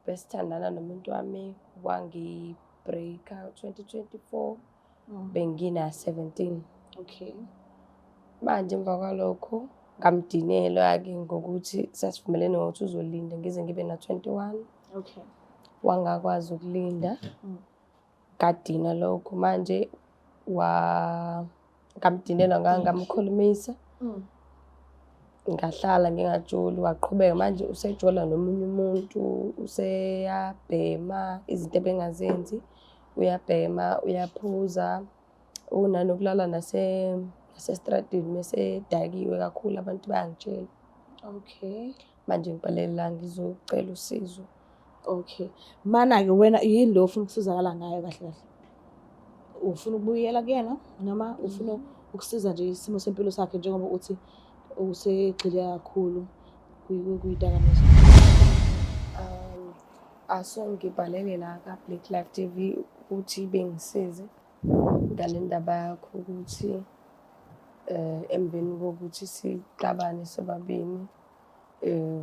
Besithandana nomuntu wami wangi-break-a 2024 bengina 17. Okay. Manje emva kwalokho ngamdinela-ke ngokuthi sasivumelene ngokuthi uzolinda ngize ngibe na 21. Okay. Wangakwazi ukulinda. Ngadina lokho manje ngamdinela ngamkhulumisa. Ngahlala ngingajoli waqhubeka manje usejola nomunye umuntu useyabhema izinto ebengazenzi uyabhema uyaphuza unanokulala nasestradini mesedakiwe kakhulu abantu bayangitshela. Okay. Manje ngibhalela ngizocela usizo. Okay. Mana-ke wena yini lo ufuna ukusizakala ngayo kahle kahle? Ufuna ukubuyela kuyena noma ufuna ukusiza nje isimo sempilo sakhe njengoba uthi usegxile kakhulu kuy'dakamizwa? Ngibhalele la ka-Black Life TV ukuthi bengisize ngale ndaba yakho ukuthi emveni kokuthi sixabane sobabili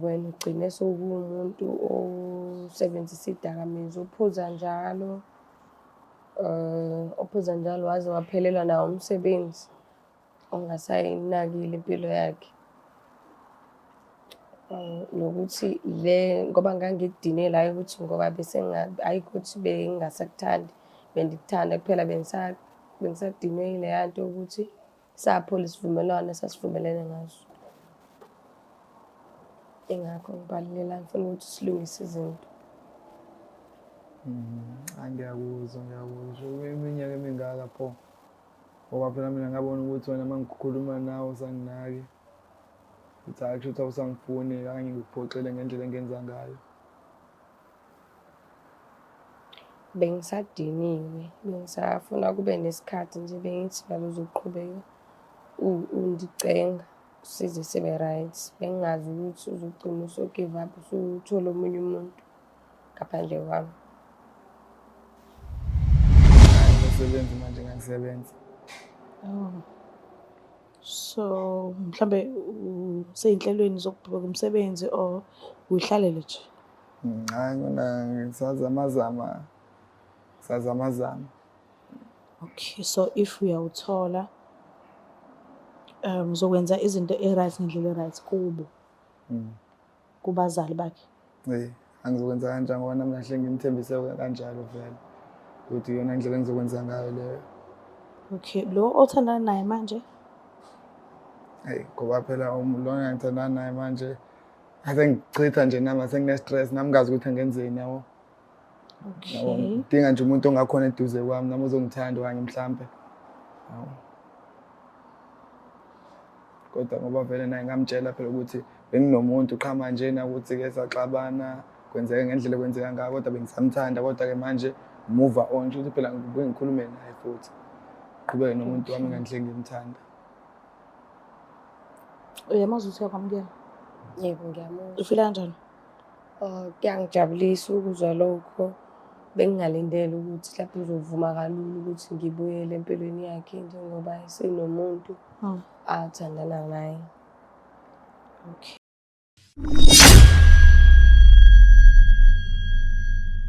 wena ugcine sowumuntu osebenzisa idakamizwa ophuza njalo waze waphelelwa nawo umsebenzi ongasayinakile impilo yakhe. Nokuthi ngoba ngangikudinela hhayi ukuthi ngoba hhayi ukuthi bengingasakuthandi bengikuthanda kuphela bengisadinwe yileya nto ukuthi saphola isivumelwano esasivumelene ngaso. Ingakho ngibalelela ngifuna ukuthi silungise izinto. Ngiyakuzwa iminyaka emingaka pho ngoba phela mina ngabona ukuthi wena uma ngikhuluma nawe usanginaki ukuthi hhayi kushuthi awusangifuni okanye ngikuphoxile ngendlela engenza ngayo. Bengisadiniwe bengisafuna kube nesikhathi nje bengithi ngabe uzoqhubeka undicenga size sibe right. Bengingazi ukuthi uzogcina uso-give up usuthola omunye umuntu ngaphandle kwami. Ngisebenzi manje ngiyasebenza. So mhlambe usey'nhlelweni zokubheka umsebenzi or uyihlalele nje? Hayi mina ngisazamazama. Okay, so if uyawuthola uzokwenza izinto e-right ngendlela e-right kubo kubazali bakhe? Angizokwenza kanjani ngoba nami kahle ngimthembise kanjalo vele ukuthi iyona ndlela engizokwenza ngayo leyo. Okay, lo othandana naye manje? Ngoba phela lona engithandana naye manje asengichitha nje nami sengine-stress nami ngazi ukuthi angenzeni yabo. Okay. Ngidinga nje umuntu ongakhona eduze kwami nami ozongithanda okanye mhlampe. Kodwa ngoba vele naye ngamtshela phela ukuthi benginomuntu qha nje nakuthi-ke saxabana kwenzeka ngendlela kwenzeka ngayo kodwa bengisamthanda kodwa-ke manje move on kusho ukuthi phela ngikhulume naye futhi qhubeke nomuntu wami ngendlela engimthanda. Uyamazi ukuthi uyakwamukela? Yebo ngiyamuzwa. Ufila kanjani? Kuyangijabulisa ukuzwa lokho. Bengingalindele ukuthi lapho uzovuma kalula ukuthi ngibuyele empilweni yakhe njengoba esenomuntu athandana naye. Okay.